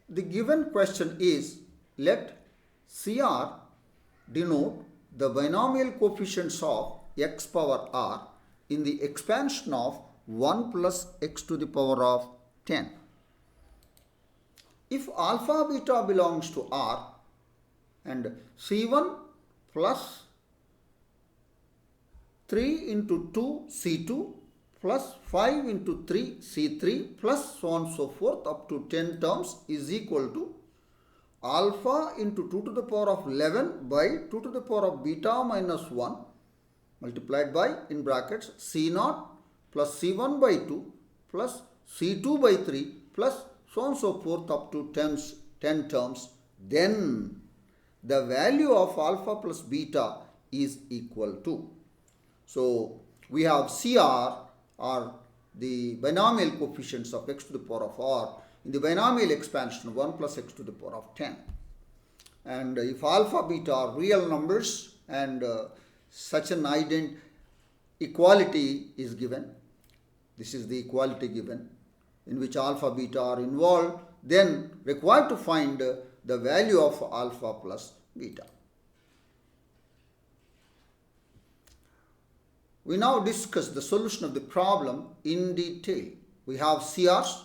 the given question is, let CR denote the binomial coefficients of x power r in the expansion of 1 plus x to the power of 10. If alpha beta belongs to R and C1 plus 3 into 2 C2 plus 5 into 3 C3 plus so on and so forth up to 10 terms is equal to alpha into 2 to the power of 11 by 2 to the power of beta minus 1 multiplied by in brackets C0 plus C1 by 2 plus C2 by 3 plus so on and so forth up to 10 terms, then the value of alpha plus beta is equal to. So we have CR or the binomial coefficients of x to the power of r in the binomial expansion 1 plus x to the power of 10. And if alpha beta are real numbers and such an equality is given, this is the equality given in which alpha beta are involved, then required to find the value of alpha plus beta. We now discuss the solution of the problem in detail. We have CRs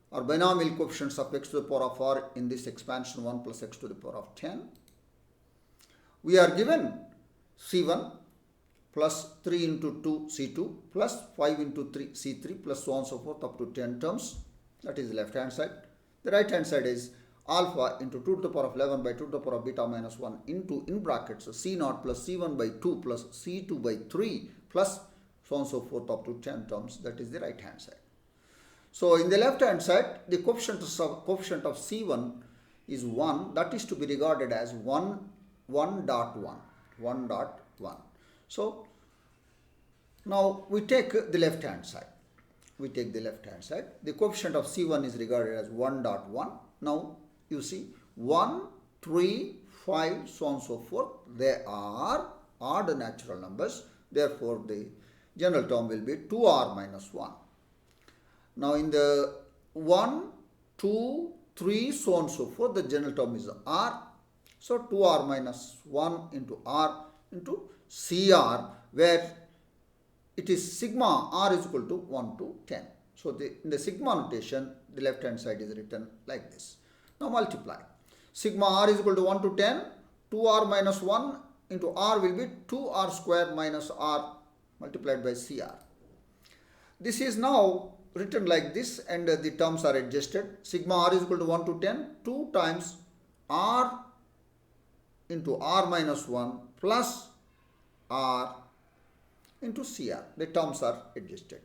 or binomial coefficients of x to the power of r in this expansion 1 plus x to the power of 10. We are given C1 plus 3 into 2 C2 plus 5 into 3 C3 plus so on and so forth up to 10 terms. That is the left hand side. The right hand side is alpha into 2 to the power of 11 by 2 to the power of beta minus 1 into in brackets C0 plus C1 by 2 plus C2 by 3 plus so on and so forth up to 10 terms. That is the right hand side. So in the left hand side, the coefficient of C1 is 1. That is to be regarded as 1.1. So now we take the left hand side. The coefficient of C1 is regarded as 1.1. Now you see 1, 3, 5, so on and so forth. They are odd natural numbers. Therefore, the general term will be 2r minus 1. Now in the 1, 2, 3, so on and so forth, the general term is r. So 2r minus 1 into r into CR, where it is sigma r is equal to 1 to 10. So in the sigma notation, the left hand side is written like this. Now multiply. Sigma r is equal to 1 to 10. 2r minus 1 into r will be 2r square minus r multiplied by CR. This is now written like this and the terms are adjusted. Sigma r is equal to 1 to 10. 2 times r into r minus 1 plus r into CR. The terms are adjusted.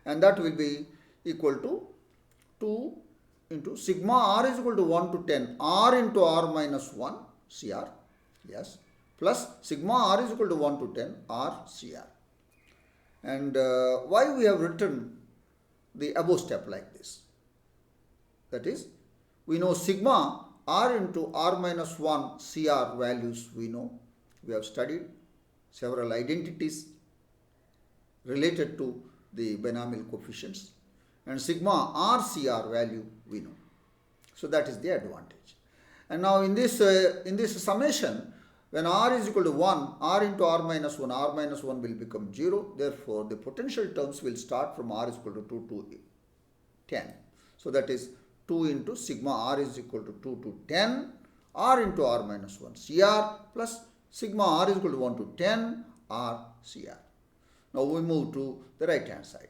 And that will be equal to 2 into sigma r is equal to 1 to 10 r into r minus 1 CR. Yes. Plus sigma r is equal to 1 to 10 r CR. And why we have written the above step like this? That is, we know sigma r into r minus 1 CR values we know. We have studied several identities related to the binomial coefficients, and sigma r CR value we know. So that is the advantage. And now in this summation, when r is equal to 1, r into r minus 1 will become 0. Therefore, the potential terms will start from r is equal to 2 to 10. So that is 2 into sigma r is equal to 2 to 10 r into r minus 1 CR plus sigma r is equal to 1 to 10 r CR. Now we move to the right hand side.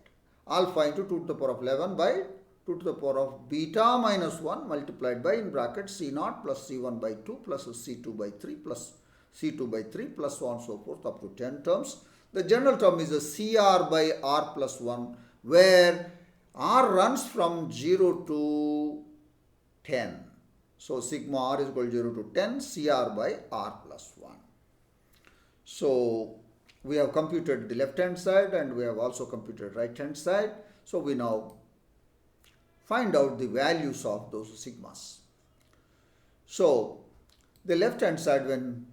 Alpha into 2 to the power of 11 by 2 to the power of beta minus 1 multiplied by in brackets C0 plus C1 by 2 plus C2 by 3 plus C2 by 3 plus so on and so forth up to 10 terms. The general term is a CR by R plus 1, where R runs from 0 to 10. So sigma R is equal to 0 to 10 CR by R plus 1. So we have computed the left hand side and we have also computed right hand side. So we now find out the values of those sigmas. So the left hand side, when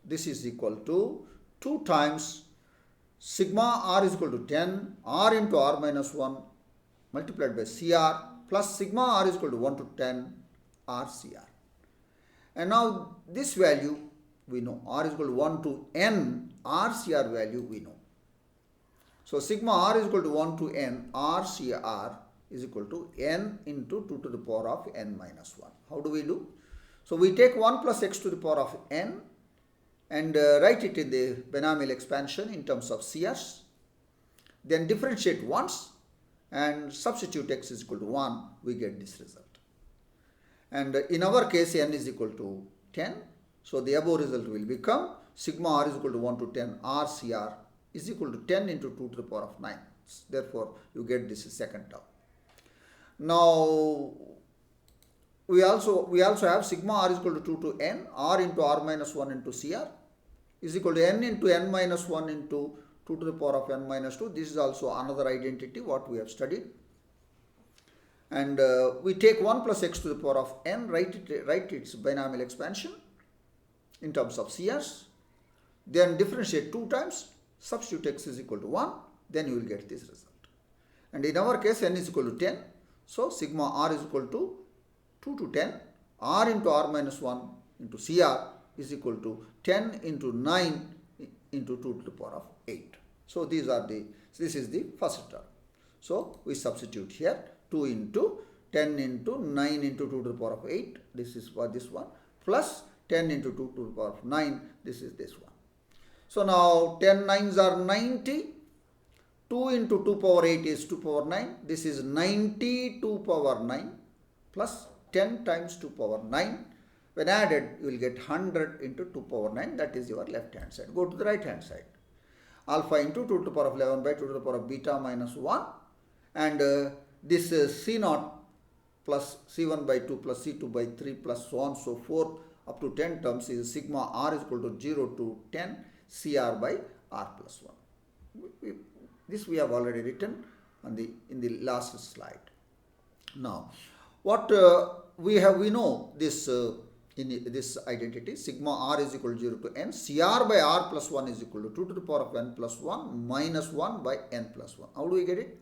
this is equal to 2 times sigma r is equal to 10 r into r minus 1 multiplied by CR plus sigma r is equal to 1 to 10 RCR. And now this value we know, R is equal to 1 to n, RCR value we know. So sigma R is equal to 1 to n, RCR is equal to n into 2 to the power of n minus 1. How do we do? So we take 1 plus x to the power of n and write it in the binomial expansion in terms of CRs. Then differentiate once and substitute x is equal to 1, we get this result. And in our case, n is equal to 10. So the above result will become sigma R is equal to 1 to 10, RCR is equal to 10 into 2 to the power of 9. Therefore, you get this second term. Now, we also have sigma R is equal to 2 to n, R into R minus 1 into CR is equal to n into n minus 1 into 2 to the power of n minus 2. This is also another identity what we have studied. And we take 1 plus x to the power of n, write its binomial expansion in terms of CRs. Then differentiate 2 times, substitute x is equal to 1, then you will get this result. And in our case, n is equal to 10. So sigma R is equal to 2 to 10, R into R minus 1 into CR is equal to 10 into 9 into 2 to the power of 8. So this is the first term. So we substitute here 2 into 10 into 9 into 2 to the power of 8. This is for this one, plus 10 into 2 to the power of 9. This is this one. So now 10 nines are 90. 2 into 2 power 8 is 2 power 9. This is 90 2 power 9 plus 10 times 2 power 9. When added, you will get 100 into 2 power 9. That is your left hand side. Go to the right hand side. Alpha into 2 to the power of 11 by 2 to the power of beta minus 1. And this is C0 plus C1 by 2 plus C2 by 3 plus so on so forth up to 10 terms is sigma R is equal to 0 to 10 CR by R plus 1. This we have already written in the last slide. Now, what we know this in this identity, sigma R is equal to 0 to n, CR by R plus 1 is equal to 2 to the power of n plus 1 minus 1 by n plus 1. How do we get it?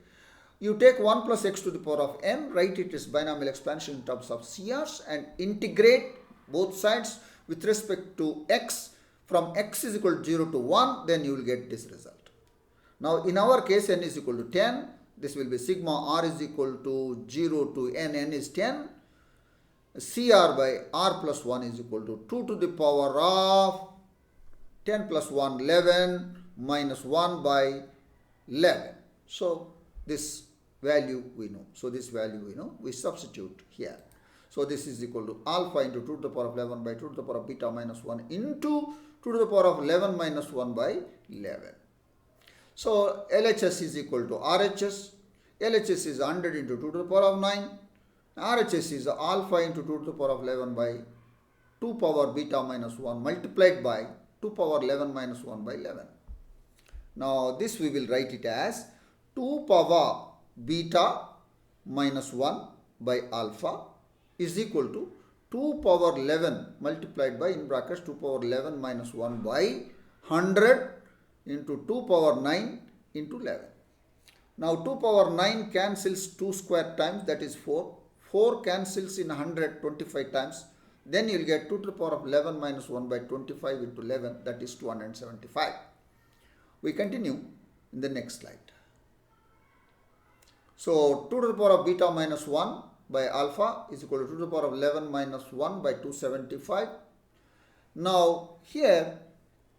You take 1 plus x to the power of n, write it as binomial expansion in terms of CRs and integrate both sides with respect to x. From x is equal to 0 to 1, then you will get this result. Now, in our case, n is equal to 10. This will be sigma R is equal to 0 to n, n is 10. CR by R plus 1 is equal to 2 to the power of 10 plus 1, 11 minus 1 by 11. So, this value we know. So, this value we know. We substitute here. So, this is equal to alpha into 2 to the power of 11 by 2 to the power of beta minus 1 into 2 to the power of 11 minus 1 by 11. So, LHS is equal to RHS. LHS is 100 into 2 to the power of 9. RHS is alpha into 2 to the power of 11 by 2 power beta minus 1 multiplied by 2 power 11 minus 1 by 11. Now, this we will write it as 2 power beta minus 1 by alpha is equal to 2 power 11 multiplied by in brackets 2 power 11 minus 1 by 100 into 2 power 9 into 11. Now 2 power 9 cancels 2 square times, that is 4. 4 cancels in 100 25 times. Then you will get 2 to the power of 11 minus 1 by 25 into 11, that is 275. We continue in the next slide. So 2 to the power of beta minus 1 by alpha is equal to 2 to the power of 11 minus 1 by 275. Now here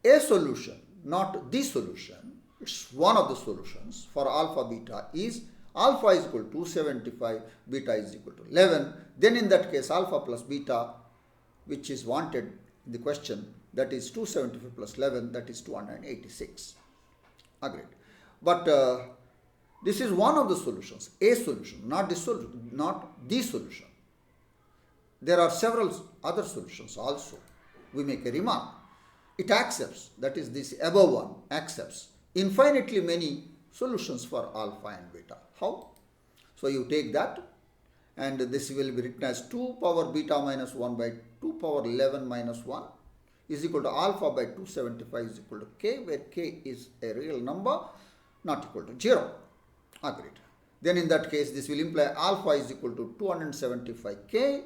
a solution, not the solution, it's one of the solutions for alpha beta is alpha is equal to 275, beta is equal to 11. Then in that case alpha plus beta, which is wanted in the question, that is 275 plus 11, that is 286. Agreed. But this is one of the solutions, a solution, not the solution. There are several other solutions also. We make a remark. It accepts, that is this above one accepts infinitely many solutions for alpha and beta. How? So you take that and this will be written as 2 power beta minus 1 by 2 power 11 minus 1 is equal to alpha by 275 is equal to k, where k is a real number not equal to 0. Agreed. Then in that case this will imply alpha is equal to 275k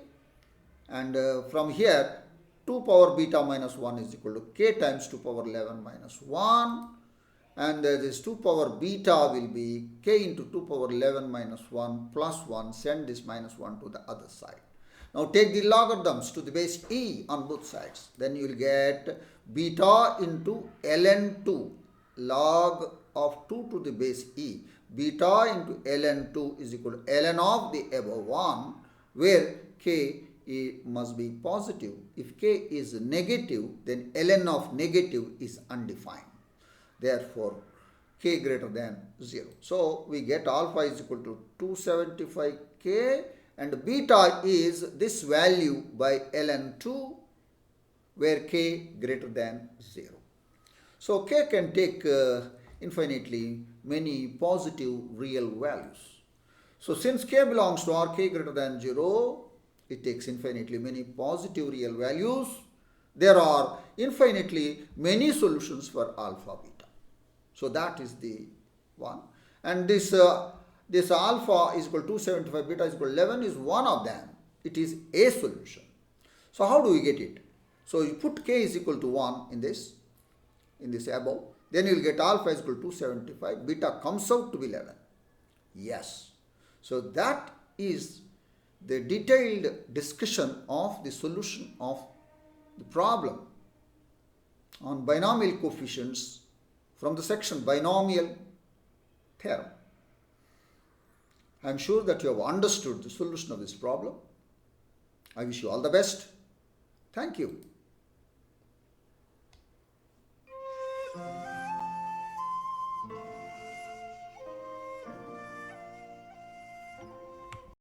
And from here 2 power beta minus 1 is equal to k times 2 power 11 minus 1, and this 2 power beta will be k into 2 power 11 minus 1 plus 1. Send this minus 1 to the other side. Now take the logarithms to the base e on both sides. Then you will get beta into ln 2 log of 2 to the base e. Beta into ln 2 is equal to ln of the above one, where k must be positive. If k is negative, then ln of negative is undefined. Therefore, k greater than 0. So we get alpha is equal to 275k, and beta is this value by ln 2, where k greater than 0. So k can take infinitely many positive real values. So since k belongs to R, k greater than 0, it takes infinitely many positive real values. There are infinitely many solutions for alpha beta. So that is the one. And this alpha is equal to 275, beta is equal to 11 is one of them. It is a solution. So how do we get it? So you put k is equal to 1 in this above. Then you will get alpha is equal to 275. Beta comes out to be 11. Yes. So that is the detailed discussion of the solution of the problem on binomial coefficients from the section Binomial Theorem. I am sure that you have understood the solution of this problem. I wish you all the best. Thank you.